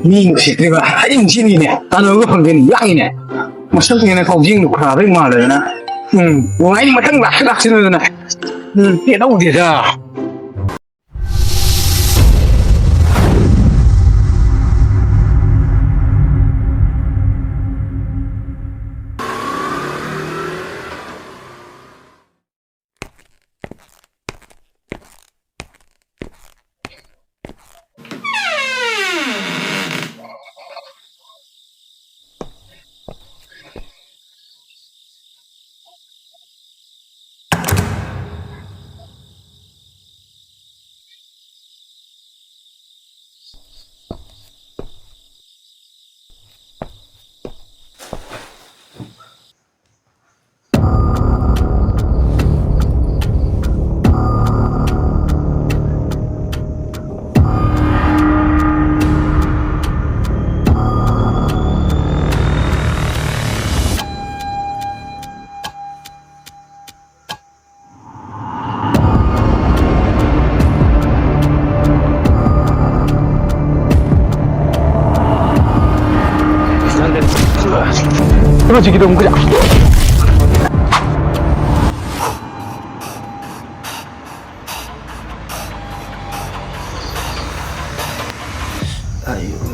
ꯃꯤꯒ ꯁꯦꯠꯇ꯭ꯔꯤꯕ ꯍꯌꯦꯡ ꯁꯤꯅꯤꯅꯦ ꯇꯥꯟꯅꯕ ꯐꯪꯗꯦꯅꯦ ꯌꯥꯡꯉꯤꯅꯦ ꯃꯁꯛꯅꯦꯅ ꯀꯥꯎꯖꯦꯡꯗꯣ ꯈꯔꯥꯕꯩ ꯃꯥꯜꯂꯗꯅ ꯅꯨꯡꯉꯥꯏꯅꯤ ꯃꯊꯪ ꯂꯥꯛꯁꯤꯟꯗꯅ ꯀꯩꯗꯧꯗꯦꯗ 떨어지기도 온 그냥 아이고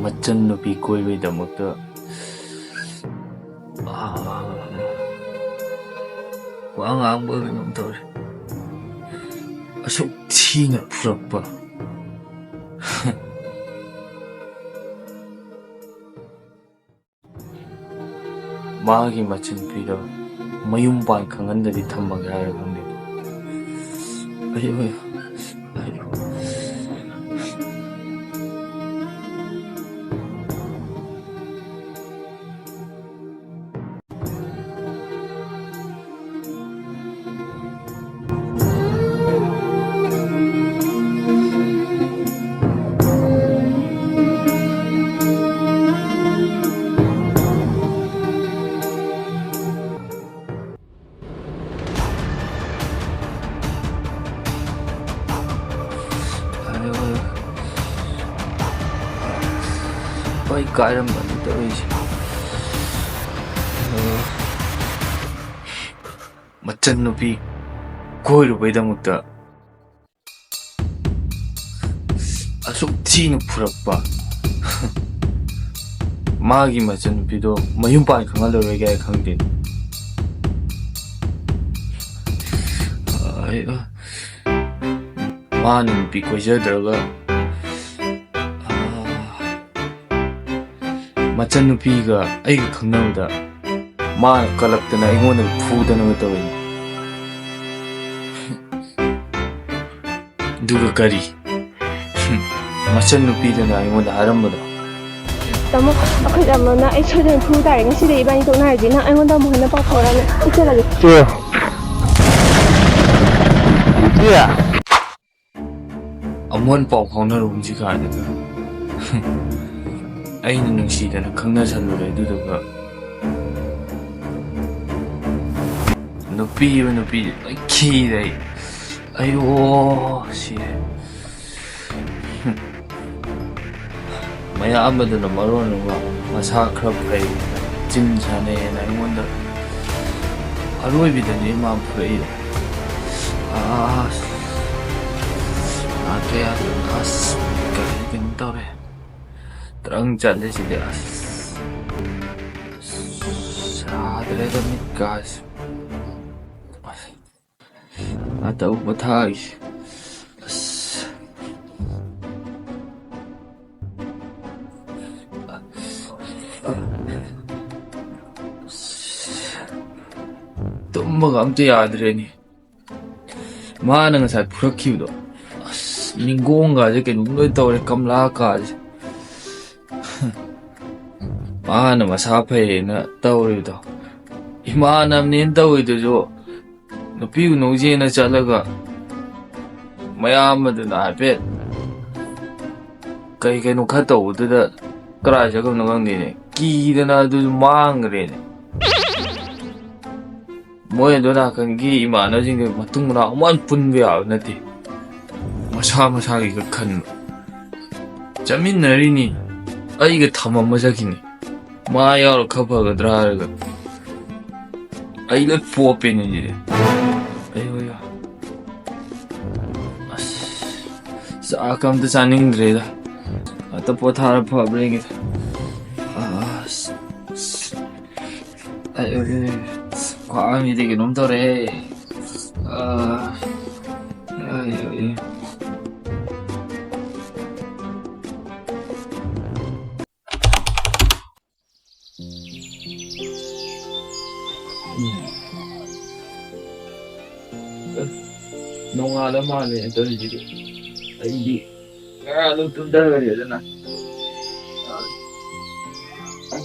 멋진 누비 꼬이다 못다 왕 먹은 놈들 속 티나 풀어봐 마하기 마친 비로 마윤반 강한들이 탐방에 하여 강대도 아이고 Ôi cái đó mình tới macam nubi koi lu beda mutta asuk tina purapa magi macam nubi do mayumpan kangal lo rega kangdin ma nubi koi jadaga macam nubiga ay kangnawda 마 kalakdana ingonag pudana matawin duga kari macam nupidana ingonda haramada tamo akhoi amana ai sodan fu tare ngasi de ibani to na ji na ai ngonda mo hana pa khora na ichalage 야 amon pau khawna rumji ka da ai nung si da khangna chalure duga nupi ki dai ayo si maya amaduna maron wa masa khra phai jin chane na ngonda aroi bidani ma phai kaya as kaya ganito re terang chale si as sa dere damit gas atau batai tumma amte yaad re ni mana ngasai phurakhido ningonga je kenu loi tawre kamla ka je mana masa phai na tawre do imanam nin tawi do jo nupi no je na chalaga mayam da na bet kai kai no kha taw da kra ja ko no gang ni ne ꯀꯤꯗꯅ ꯑꯗꯨꯁꯨ ꯃꯥꯡꯈ꯭ꯔꯦꯅꯦ ꯃꯣꯏ ꯑꯗꯣ ꯅꯥꯀꯟꯒꯤ ꯏꯃꯥꯟꯅꯕꯁꯤꯡꯒ ꯃꯇꯨꯡ ꯃꯅꯥꯎ ꯑꯃꯨꯛ ꯄꯨꯟꯕ ꯌꯥꯕ ꯅꯠꯇꯦ ꯃꯁꯥ ꯃꯁꯥꯒꯤꯒ ꯈꯟꯕ ꯆꯠꯃꯤꯟꯅꯔꯤꯅꯤ ꯑꯩꯒ ꯊꯝꯃꯝꯃ ꯆꯠꯈꯤꯅꯤ ꯃꯥ ꯌꯥꯎꯔ ꯈꯔ ꯐꯒꯗ꯭ꯔꯥ ꯍꯥꯏꯔꯒ ꯑꯩ ꯂꯣꯏ ꯄꯣꯞꯄꯦꯅꯦ ꯁꯤꯗꯤ ꯑꯩ ꯑꯁ ꯆꯥꯛ ꯑꯝꯇ ꯆꯥꯅꯤꯡꯗ꯭ꯔꯦꯗ ꯑꯇ ꯄꯣꯊꯥꯔ ꯐꯕ꯭ꯔꯥ ꯌꯦꯡꯒꯦ ꯑꯁ ꯑꯩ ꯈ꯭ꯋꯥꯡꯁꯤꯗꯤ ꯀꯩꯅꯣꯝ ꯇꯧꯔꯦ ꯅꯣꯡꯉꯥꯜꯂ ꯃꯥꯜꯂꯦ ꯇꯧꯔꯤꯁꯤꯗꯤ ꯑꯩꯗꯤ ꯉꯔꯥꯡ ꯇꯨꯝꯊꯈ꯭ꯔꯦꯗꯅ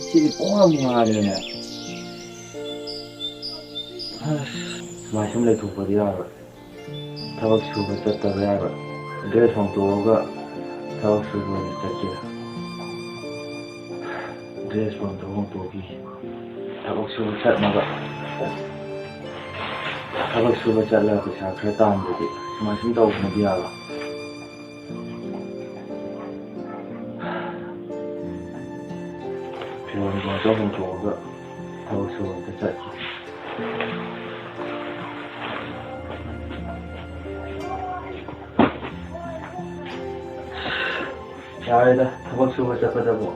ꯁꯤꯗꯤ ꯄꯨꯡꯉꯥꯟ ꯉꯥꯜꯂꯦꯅꯦ ꯁꯨꯃꯥꯏ ꯁꯨꯝ ꯂꯩꯊꯣꯛꯄꯗꯤ ꯌꯥꯔꯣꯏ ꯊꯕꯛ ꯁꯨꯕ ꯆꯠꯇꯕ ꯌꯥꯔꯣꯏ ꯗ꯭ꯔꯦꯁ ꯍꯣꯡꯗꯣꯛꯑꯒ ꯊꯕꯛ ꯁꯨꯕ ꯑꯣꯏꯅ ꯆꯠꯀꯦ ꯗ꯭ꯔꯦꯁ ꯍꯣꯡꯗꯣꯛꯈꯤ ꯊꯕꯛ ꯁꯨꯕ ꯆꯠꯅꯕ ꯊꯕꯛ ꯁꯨꯕ ꯆꯠꯂꯒ ꯄꯩꯁꯥ ꯈꯔ ꯇꯥꯟꯕꯗꯤ ꯁꯨꯃꯥꯏ ꯁꯨꯝ ꯇꯧꯕꯅꯗꯤ ꯌꯥꯔꯣꯏ ꯐꯤꯔꯣꯟꯒꯨꯝꯕ ꯍꯣꯡꯗꯣꯛꯑꯒ ꯊꯕꯛ ꯁꯨꯕ ꯑꯝꯇ ꯆꯠꯈꯤ ꯌꯥꯔꯦꯗ ꯊꯕꯛ ꯁꯨꯕ ꯆꯠꯄꯗꯕꯨ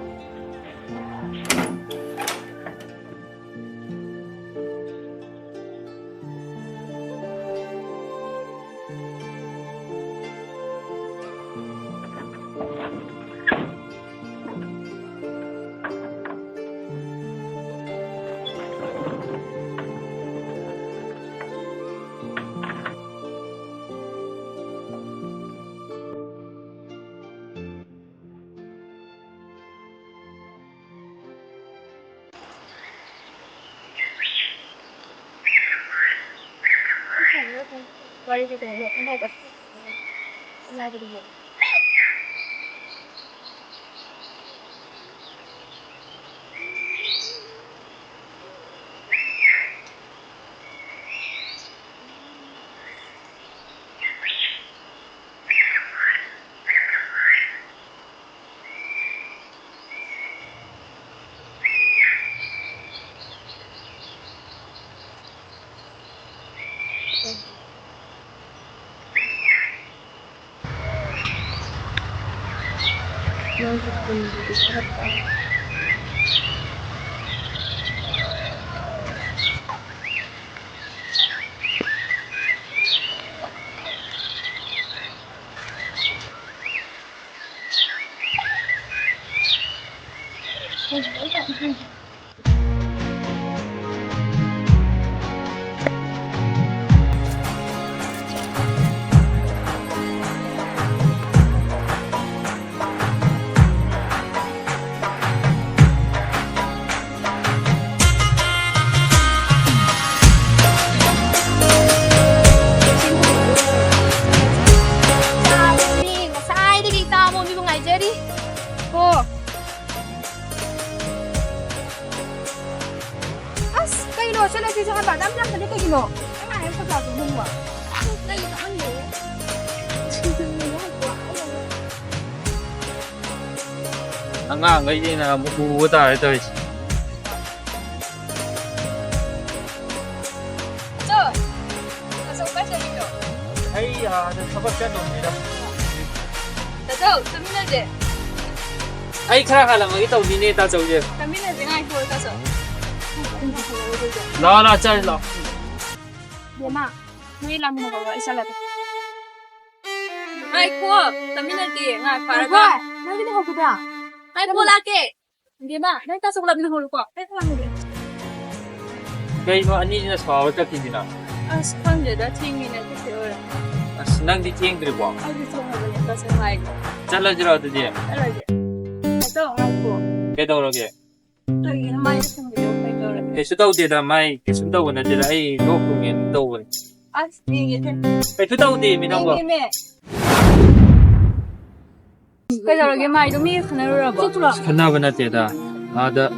What is it? ꯑꯉꯥꯡꯈꯩꯁꯤꯅ ꯑꯃꯨꯛ ꯎꯕ ꯇꯥꯔꯦ ꯇꯧꯔꯤꯁꯦ ꯑꯩ ꯑꯥꯗ ꯊꯕꯛ ꯆꯠꯂꯨꯕꯅꯤꯗ ꯆꯠꯃꯤꯟꯅꯁꯦ ꯑꯩ ꯈꯔ ꯍꯜꯂꯝꯃꯒꯦ ꯇꯧꯅꯤꯅꯦ ꯇꯥꯆꯧꯁꯦ ꯆꯠꯃꯤꯟꯅꯁꯦ ꯉꯥꯏꯈꯣ ꯇꯥꯆꯧ ꯂꯥꯛꯑꯣ ꯂꯥꯛꯑꯣ ꯆꯠꯂꯁꯤ ꯂꯥꯛꯑꯣ ꯕꯦꯝꯃ ꯅꯣꯏ ꯂꯥꯛꯃꯤꯟꯅꯕ ꯑꯩ ꯆꯠꯂꯒꯦ ꯉꯥꯏꯈꯣ ꯆꯠꯃꯤꯟꯅꯁꯦ ꯉꯥꯏꯈꯣ ꯐꯔꯒ ꯅꯪꯒꯤ ꯂꯩꯍꯧꯕꯗ ꯉꯥꯏꯈꯣ ꯂꯥꯛꯀꯦ ꯕꯦꯝꯃ ꯅꯪ ꯇꯥꯆꯧ ꯂꯥꯛꯃꯤꯟꯅꯍꯧꯔꯣꯀꯣ ꯑꯩ ꯂꯥꯛꯃꯤꯟꯅꯒꯦ ꯀꯩꯅꯣ ꯑꯅꯤꯁꯤꯅ ꯁꯥꯎꯔ ꯆꯠꯈꯤꯁꯤꯅ ꯑꯁ ꯈꯪꯗꯦꯗ ꯊꯦꯡꯉꯤꯅꯦ ꯆꯠꯁꯦ ꯑꯣꯏꯔꯦ ꯑꯁ ꯅꯪꯗꯤ ꯊꯦꯡꯗ꯭ꯔꯤꯕꯣ ꯑꯩꯗꯤ ꯊꯦꯡꯉꯕꯅꯦ ꯇꯥꯆꯧ ꯉꯥꯏꯒꯦ ꯆꯠꯂꯁꯤꯔꯣ ꯑꯗꯨꯗꯤ ꯆꯠꯂꯁꯦ ꯇꯥꯆꯧ ꯉꯥꯏꯈꯣ ꯀꯩꯗꯧꯔꯒꯦ ꯀꯩꯒꯤꯅꯣ ꯃꯥꯏ ꯊꯝꯕꯤꯗꯣ ꯀꯩꯗꯧꯔꯒꯦ ꯀꯩꯁꯨ ꯇꯧꯗꯦꯗ ꯃꯥꯏ ꯀꯩꯁꯨꯝ ꯇꯧꯕ ꯅꯠꯇꯦꯗ ꯑꯩ ꯂꯣꯛ ꯊꯨꯡꯉꯦꯅ ꯇꯧꯕꯅꯤ ꯑꯁ ꯌꯦꯡꯒꯦꯁꯦ ꯀꯩꯁꯨ ꯇꯧꯗꯦ ꯃꯤ ꯅꯪꯕꯣ ꯌꯦꯡꯒꯦꯃꯦ ꯀꯩꯗꯧꯔꯒꯦ ꯃꯥꯏꯗꯣ ꯃꯤꯒ ꯈꯟꯅꯔꯨꯔꯕꯣ ꯈꯟꯅꯕ ꯅꯠꯇꯦꯗ ada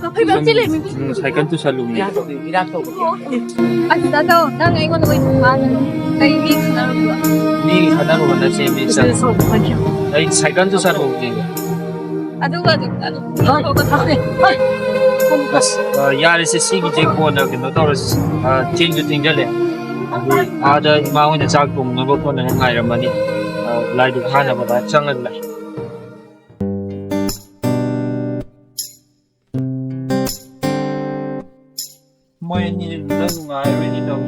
Kapag ba sila, may cycle to sa lumi. At dato, nang ngayon ko kay hindi na ba? Ni hadaro na siya minsan. Ay cycle to sa lumi. Ano ba? Ano ba tayo? Bas yari sa sige je ko na kino to change thing jale. Ada imaw na sa kung nabo ko na ngai ramani. Lai du khana ba changal lai. Moi ni da ngai rin daw.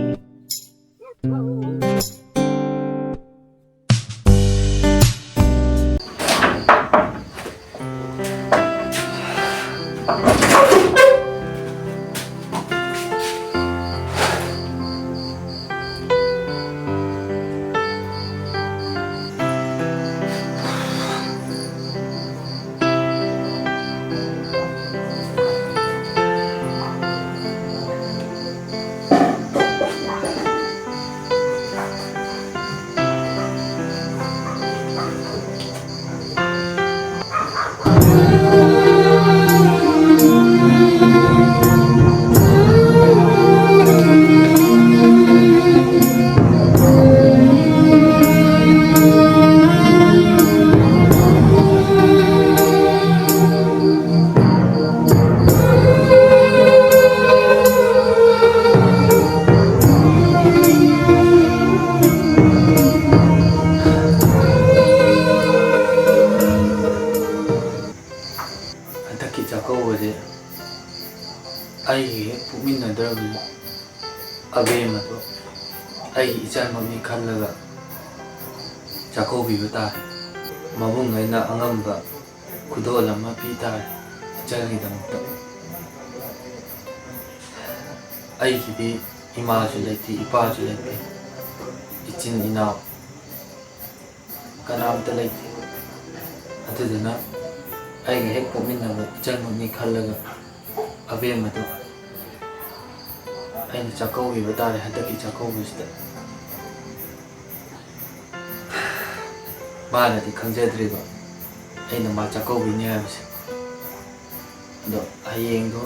ai puminadarabu abemado ai ichanmami khallaga chakobiba tare mabung aina angamba khudol ama pi tare ichangidamakta aigidi imaju leiti ipaju leiti ichin inaw kanamta leiti aduduna aiga hek puminaba ichanmami khallaga abemado aina chakobiba tare hadaki chakobisda मानदी खंजद्रेबा अैना मा चाकौबिनी हाबसे अदो हयेंगो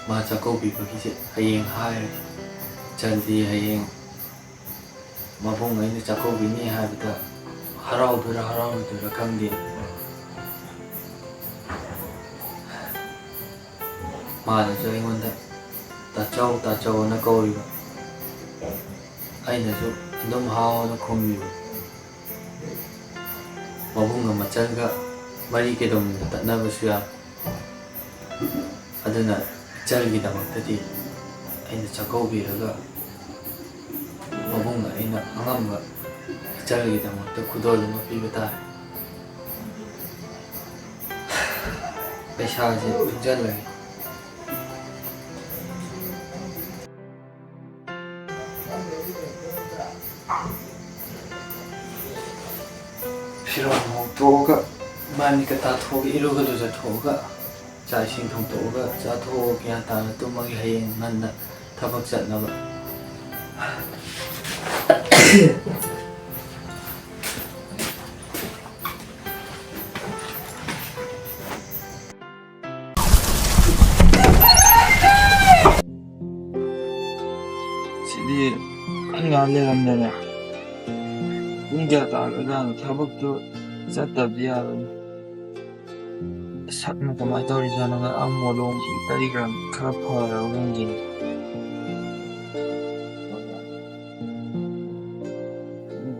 मा चाकौबिबगिसे हयेंग हाय जल्दी हयेंग मबुंग अैना चाकौबिनी हाबदा हराउदुरा खंगदे मानसु अैंगोंदा ताचौ ना कौरिबा अैनासु अदुम हावना खुमबिबा mabung nga machalga mari ke dom tatna basya aduna chalgi damakti aina chakobi raga mabung nga aina angamba chalgi damakta khudol ma pibata paisa je tujal lagi Shirong toga mani ka tathoga iruga do jathoga chai sing thong toga jatho kya ta tu magi hayeng nanna thabak chatnaba sidi ngale ramdana Unja taga thabak tu chatabdi yaran sakna kamai tori jana ga amolong tarigram khara phara ungin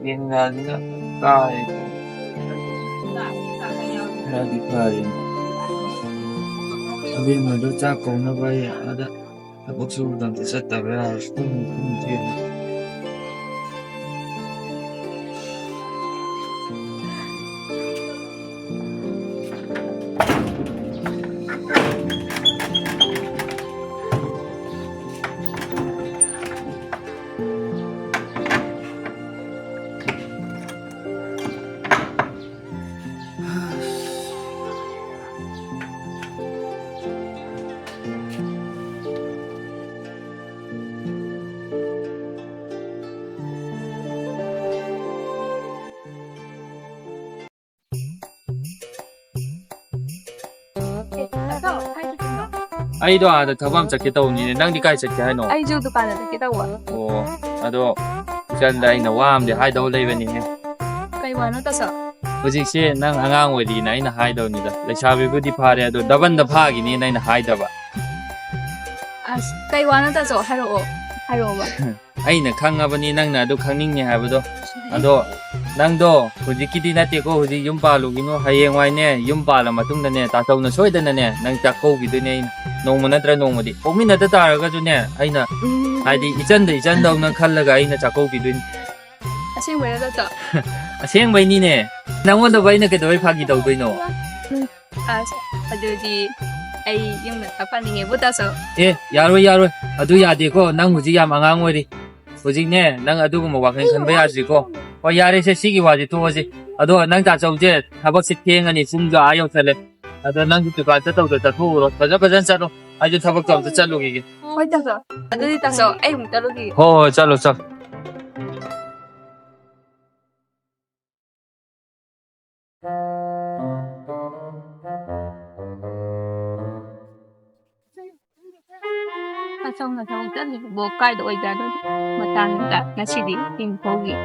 binga dina tai radi parin abin ma do cha ko na bai ada thabak su dam chatabya kum tin ꯑꯩꯗꯣ ꯑꯥꯗ ꯊꯕꯛ ꯑꯃ ꯆꯠꯀꯦ ꯇꯧꯕꯅꯤꯅꯦ ꯅꯪꯗꯤ ꯀꯥꯏ ꯆꯠꯀꯦ ꯍꯥꯏꯅꯣ ꯑꯩꯁꯨ ꯗꯨꯀꯥꯟꯗ ꯆꯠꯀꯦ ꯇꯧꯕ ꯑꯣ ꯑꯗꯣ ꯏꯆꯟꯗ ꯑꯩꯅ ꯋꯥ ꯑꯃꯗꯤ ꯍꯥꯏꯗꯧ ꯂꯩꯕꯅꯤꯅꯦ ꯀꯩ ꯋꯥꯅꯣ ꯇꯥꯆꯧ ꯍꯧꯖꯤꯛꯁꯦ ꯅꯪ ꯑꯉꯥꯡ ꯑꯣꯏꯔꯤꯅ ꯑꯩꯅ ꯍꯥꯏꯗꯧꯅꯤꯗ ꯂꯩꯁꯥꯕꯤꯕꯨꯗꯤ ꯐꯥꯔꯦ ꯑꯗꯣ ꯗꯕꯟꯗ ꯐꯥꯈꯤꯅꯤꯅ ꯑꯩꯅ ꯍꯥꯏꯗꯕ ꯑꯁ ꯀꯩ ꯋꯥꯅꯣ ꯇꯥꯆꯧ ꯍꯥꯏꯔꯛꯑꯣꯕ ꯑꯩꯅ ꯈꯪꯉꯕꯅꯤ ꯅꯪꯅ ꯑꯗꯨ ꯈꯪꯅꯤꯡꯉꯦ ꯍꯥꯏꯕꯗꯣ ꯑꯗꯣ ꯅꯪꯗꯣ ꯍꯧꯖꯤꯛꯀꯤꯗꯤ ꯅꯠꯇꯦꯀꯣ ꯍꯧꯖꯤꯛ ꯌꯨꯝ ꯄꯥꯜꯂꯨꯒꯤꯅꯣ ꯍꯌꯦꯡꯋꯥꯏꯅꯦ ꯌꯨꯝ ꯄꯥꯜꯂ ꯃꯇꯨꯡꯗꯅꯦ ꯇꯥꯆꯧꯅ ꯁꯣꯏꯗꯅꯅꯦ ꯅꯪ ꯆꯥꯛꯀꯧꯈꯤꯗꯣꯏꯅꯦ ꯑꯩꯅ ꯅꯣꯡꯃ ꯅꯠꯇ꯭ꯔ ꯅꯣꯡꯃꯗꯤ ꯄꯣꯛꯃꯤꯟꯅꯗ ꯇꯥꯔꯒꯁꯨꯅꯦ ꯑꯩꯅ ꯍꯥꯏꯗꯤ ꯏꯆꯟꯗꯧꯅ ꯈꯜꯂꯒ ꯑꯩꯅ ꯆꯥꯛꯀꯧꯕꯤꯗꯣꯏꯅꯤ ꯑꯁꯦꯡꯕꯩꯔꯣ ꯇꯥꯆꯧ ꯑꯁꯦꯡꯕꯩꯅꯤꯅꯦ ꯅꯪꯉꯣꯟꯗꯕꯨ ꯑꯩꯅ ꯀꯩꯗꯧꯕꯩ ꯐꯥꯒꯤ ꯇꯧꯗꯣꯏꯅꯣ ꯑꯁ ꯑꯗꯨꯗꯤ ꯑꯩ ꯌꯨꯝꯗ ꯆꯠꯍꯟꯅꯤꯡꯉꯦꯕꯨ ꯇꯥꯆꯧ ꯑꯦ ꯌꯥꯔꯣꯏ ꯑꯗꯨ ꯌꯥꯗꯦꯀꯣ ꯅꯪ ꯍꯧꯖꯤꯛ ꯌꯥꯝ ꯑꯉꯥꯡ ꯑꯣꯏꯔꯤ ꯍꯧꯖꯤꯛꯅꯦ ꯅꯪ ꯑꯗꯨꯒꯨꯝꯕ ꯋꯥꯈꯜ ꯈꯟꯕ ꯌꯥꯗ꯭ꯔꯤꯀꯣ ꯍꯣꯏ ꯌꯥꯔꯦꯁꯦ ꯁꯤꯒꯤ 와지 ꯇꯣꯛꯑꯁꯤ ꯑꯗꯣ ꯅꯪ ꯇꯥꯆꯧꯁꯦ ꯊꯕꯛꯁꯦ ꯊꯦꯡꯉꯅꯤ ꯄꯨꯡꯁꯨ ꯌꯧꯁꯜꯂꯦ ꯑꯗꯣ ꯅꯪꯁꯨ ꯗꯨꯀꯥꯟ ꯆꯠꯇꯧꯗ ꯆꯠꯊꯣꯛꯎꯔꯣ ꯐꯖꯅ ꯆꯠꯂꯣ ꯑꯩꯁꯨ ꯊꯕꯛꯇꯣ ꯑꯝꯇ ꯆꯠꯂꯨꯈꯤꯒꯦ ꯍꯣꯏ ꯇꯥꯆꯧ ꯑꯗꯨꯗꯤ ꯇꯥꯆꯧ ꯑꯩ ꯑꯃꯨꯛ ꯆꯠꯂꯨꯈꯤꯒꯦ ꯍꯣꯏ ꯆꯠꯂꯣ ꯇꯥꯆꯧꯅ ꯊꯕꯛ ꯆꯠꯂꯤꯗꯨꯕꯨ ꯀꯥꯏꯗ ꯑꯣꯏꯖꯥꯠꯅꯣ ꯃꯇꯥꯡꯗ ꯉꯁꯤꯗꯤ ꯏꯪꯊꯧꯒꯤ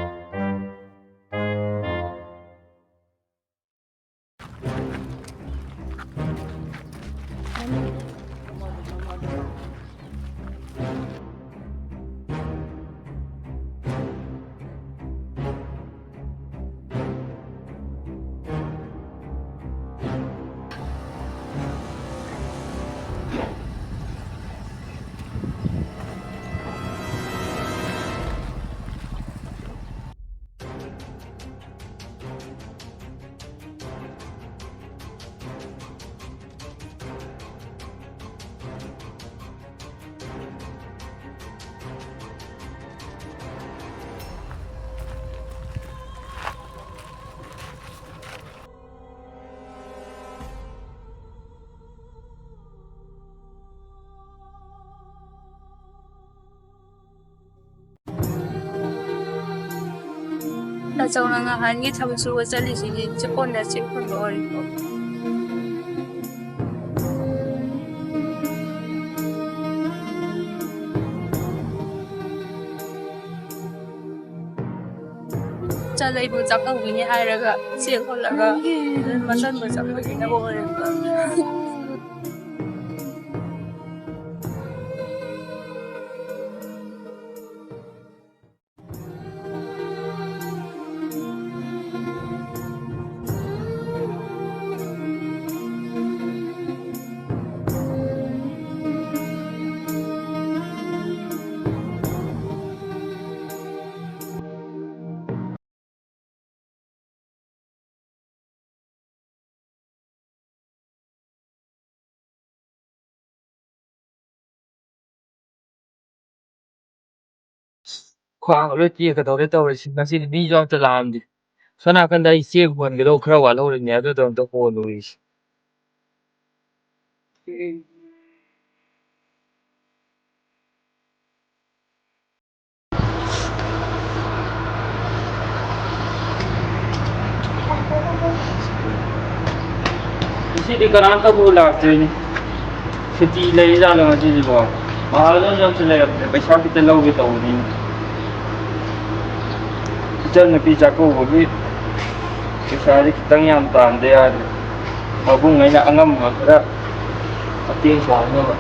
ꯇꯥꯆꯧꯅ ꯅꯍꯥꯟꯒꯤ ꯊꯕꯛ ꯁꯨꯕ ꯆꯠꯂꯤꯁꯤꯗꯤ ꯆꯦꯛꯀꯣꯟꯗ ꯆꯦꯛ ꯍꯣꯟꯕ ꯑꯣꯏꯔꯤꯀꯣ ꯆꯂꯩꯕꯨ ꯆꯥꯛꯀꯧꯕꯤꯅꯤ ꯍꯥꯏꯔꯒ ꯆꯦꯛ ꯍꯣꯜꯂꯒ ꯃꯆꯟꯕ ꯆꯥꯛꯀꯧꯕꯤꯅꯕ ꯑꯣꯏꯔꯤꯕ ꯈ꯭ꯋꯥꯡꯒ ꯂꯣꯏ ꯇꯦꯛꯀꯗꯧꯔꯦ ꯇꯧꯔꯤꯁꯤ ꯉꯁꯤꯗꯤ ꯃꯤꯁꯨ ꯑꯝꯇ ꯂꯥꯛꯑꯝꯗꯦ ꯁꯣꯝ ꯅꯥꯀꯟꯗ ꯑꯩ ꯆꯦꯛ ꯍꯣꯟꯒꯗꯧꯕ ꯈꯔ ꯋꯥꯠꯍꯧꯔꯤꯅꯦ ꯑꯗꯨꯗꯣ ꯑꯝꯇ ꯍꯣꯜꯂꯨꯈꯤꯒꯦ ꯉꯁꯤꯗꯤ ꯀꯅꯥꯝꯇꯕꯨ ꯂꯥꯛꯇ꯭ꯔꯦꯅꯦ ꯁꯨꯇꯤ ꯂꯩꯔꯤꯖꯥꯠꯂꯣ ꯉꯁꯤꯁꯤꯕꯣ ꯃꯍꯥꯖꯣꯟꯁꯨ ꯑꯝꯇ ꯂꯩꯔꯝꯗ꯭ꯔꯦ ꯄꯩꯁꯥ ꯈꯤꯇ ꯂꯧꯒꯦ ꯇꯧꯕꯅꯤꯅꯦ ꯏꯆꯟꯅꯨꯄꯤ ꯆꯥꯛꯀꯧꯕꯒꯤ ꯄꯩꯁꯥꯁꯦ ꯈꯤꯇꯪ ꯌꯥꯝ ꯇꯥꯟꯗ ꯌꯥꯗ꯭ꯔꯦ ꯃꯕꯨꯡꯉꯩꯅ ꯑꯉꯝꯕ ꯈꯔ ꯃꯇꯦꯡ ꯄꯥꯡꯅꯕ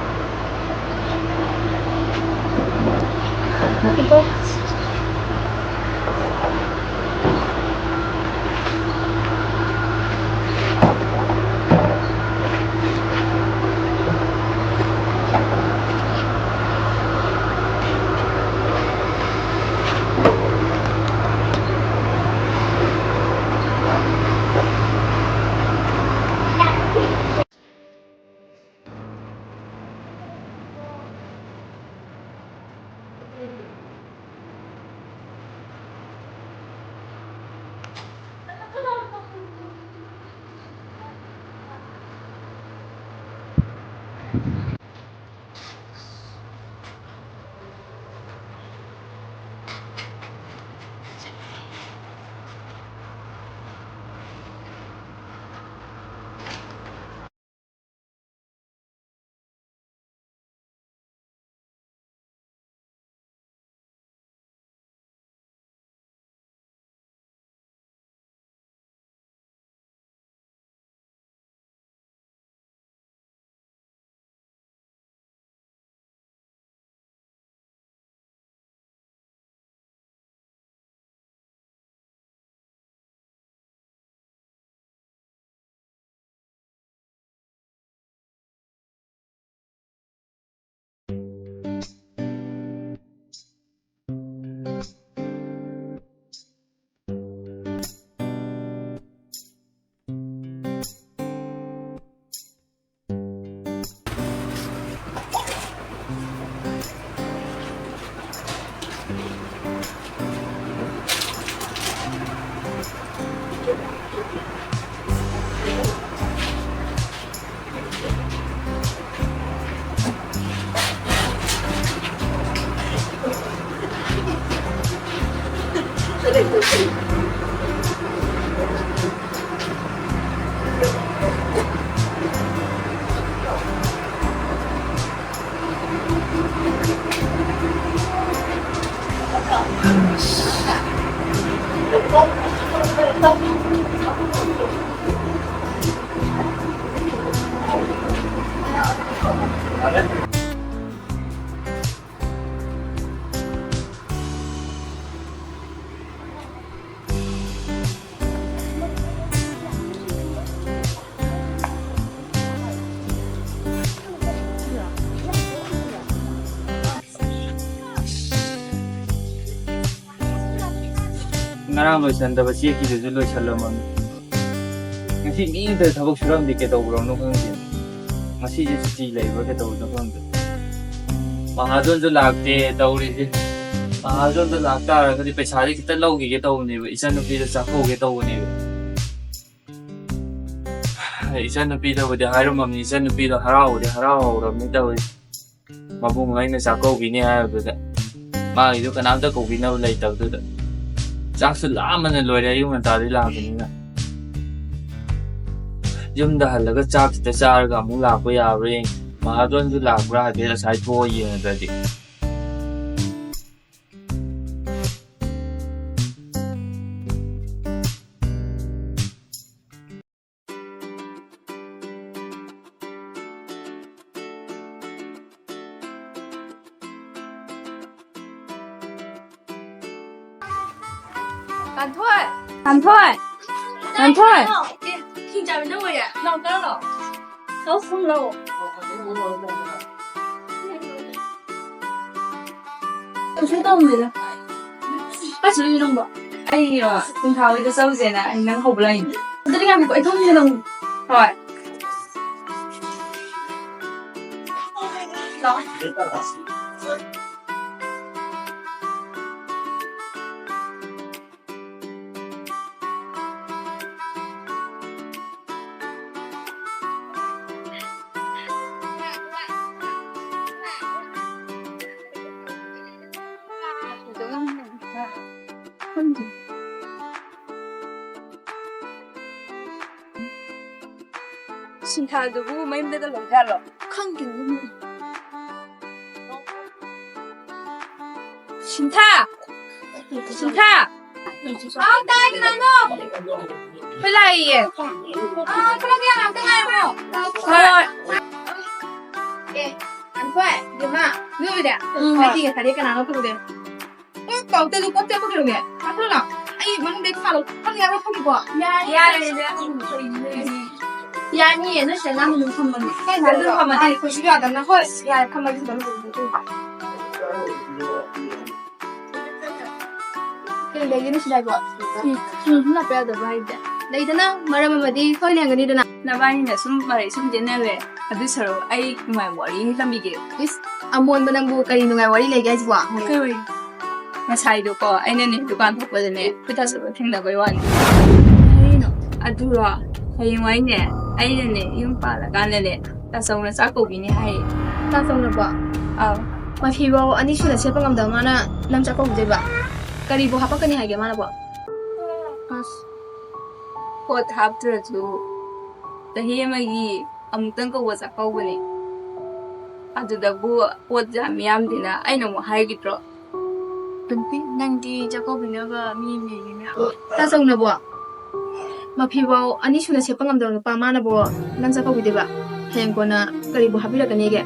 Ngarang loisandaba chekkidusu loisallamami. Ngasi mingda thobak suramdi kedawrano khangde. Ngasi je suti leiba kedawno khangde. Mahadonju lakte tawrije. Mahadonju lakta aragadi paisari kita lawgi ge tawne ba ichanupi da chakhoge tawne ba. Ichanupi da bodi hairumamni ichanupi da harauramni tawi. Mabung aina chakhogi ni haibada. Magi du kanamta kobina leitabduda. Chắc là mình lười đấy nhưng mà ta đi làm thì nhưng đã là cái chắc thì ta ra muốn làm bây giờ rồi mà tuần cứ làm ra thì là sai thua gì rồi thì Làm thôi. Xin chào mình đâu rồi ạ? Lâu tới rồi. Không lâu. Tôi thấy đông rồi đó. Bác xử lý đông bộ. Anh từng thảo cái sâu gì nè, anh đang hộp lên. Tôi đi làm một cái thông như đông. Rồi. Đó. 신타두고 마임대들 놀자러 칸긴 신타 tay cái này không với lại cái kia làm cái này không thôi anh quay được mà đưa đi cái gì cái nào nó cũng được cậu tên có tên có được nhỉ không được nào anh vẫn đi phá con nhà nó không được bỏ ya ni也是让你们看嘛，看他这看嘛，哎，不需要的，那会呀，看嘛就等cái này nó sẽ gọi nó bây giờ vậy đấy đây thế nào mà ra mà đi thôi liền cái đi đó na bani na sum bare sum jenele adu saro ai mai wari lam bige amon ba nang bu kari no ngai wari le ga jiwa kai wai na sai do ko ai ne ne dukan thok ba ne pita so thing da goi wan no adu ra hai wai ne ai ne yum pa la kan ne ta song na sa ko bi ni hai ta song na ba ma phi bo ani shu na che pa ngam da ma na lam cha ko bu ba kari bo ha pa ka ni hai ge ma na ba pot hap tra chu ta hi ma gi amtang ko wa sa ko ba ni adu da bu pot ja miam dina ai no mo hai gi tro tumpi nang di cha ko bi na ga mi mi ni ta song na ba ma phi bo ani shu na che pa ngam da pa ma na bo lam cha ko bu ba heng ko na kari bo ha bi la ka ni ge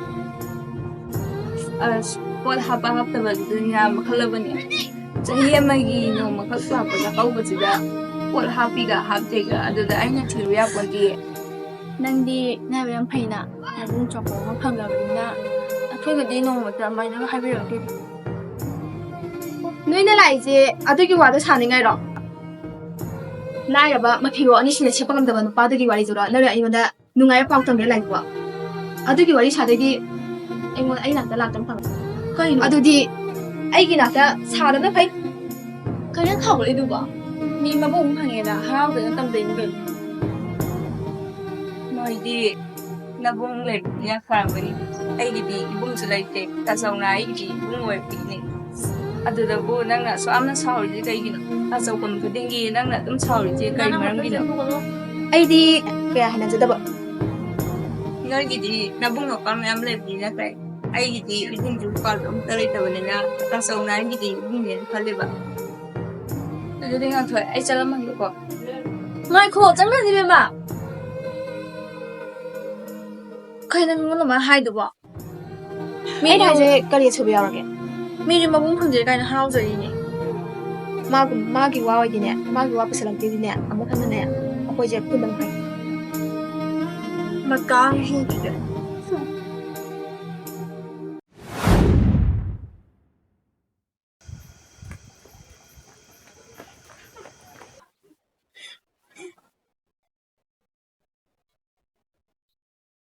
pot hap hap ta ba dunya ma khala ba ni chahi ma gi no ma khal sa ko ja ko ba ji da pot happy ga hap de ga adu da ai na thi ya ko di nang di na ba yang phai na na bu chok ko ma phang ga ba ni na a thoi ga di no ma ta mai na hai bi ro ki noi na lai je adu ki wa da sa ni ngai ro lai ya ba ma phi ro ani shin che pa ngam da ba no pa da ki wa ri zo ro na ri ai ma da nu ngai pa tang de lai ko adu ki wa ri sa de gi ai mo ai na da la tang phang ko ni adu di ai ki na da sa da na phai ka yan khau le du ba มีมาบุ้งพังเองนะห้าวเดินตำเดินกันหน่อยดีนับบุ้งเล็กเนี่ยค่ะวันนี้ไอ้ดีบุ้งจะเลยเด็กแต่สองนายดีบุ้งไว้ปีนี้อะเดี๋ยวบุ้งนั่งน่ะสามนั่งเช้าหรือจะกินแต่สองคนก็ดิ้งกี้นั่งน่ะต้องเช้าหรือจะกินมากิน ai di kaya hanan da ba เงินดีนับบุ้งหนอกกันยังเล็กดีนะแต่ไอ้ดีบุ้งจุกกันต้องเตะตัวนี้นะแต่สองนายดีบุ้งเนี่ยเขาเลยแบบเดี๋ยวงั้นถอยไอ้เจ้าละมันดูก่อน ngai kho chang na ni be ma ꯀꯩꯅꯣ ꯃꯤꯉꯣꯟꯗ ꯑꯗꯨꯃꯥꯏꯅ ꯍꯥꯏꯗꯨꯕꯣ ꯑꯩꯅ ꯍꯥꯏꯁꯦ ꯀꯔꯤ ꯑꯁꯣꯏꯕ ꯌꯥꯎꯔꯒꯦ ꯃꯤꯗꯤ ꯃꯕꯨꯡ ꯐꯪꯖꯔꯦ ꯀꯥꯏꯅ ꯍꯔꯥꯎꯖꯔꯤꯅꯦ ꯃꯥꯒꯤ ꯋꯥ ꯑꯣꯏꯗꯤꯅꯦ ꯃꯥꯒꯤ ꯋꯥ ꯄꯨꯁꯜꯂꯛꯇꯦꯗꯤꯅꯦ ꯑꯃꯨꯛ ꯍꯟꯅꯅꯦ ꯑꯩꯈꯣꯏꯁꯦ ꯄꯨꯟꯅ ꯐꯩ ꯃꯀꯥꯡ ꯍꯤꯡꯗ꯭ꯔꯦ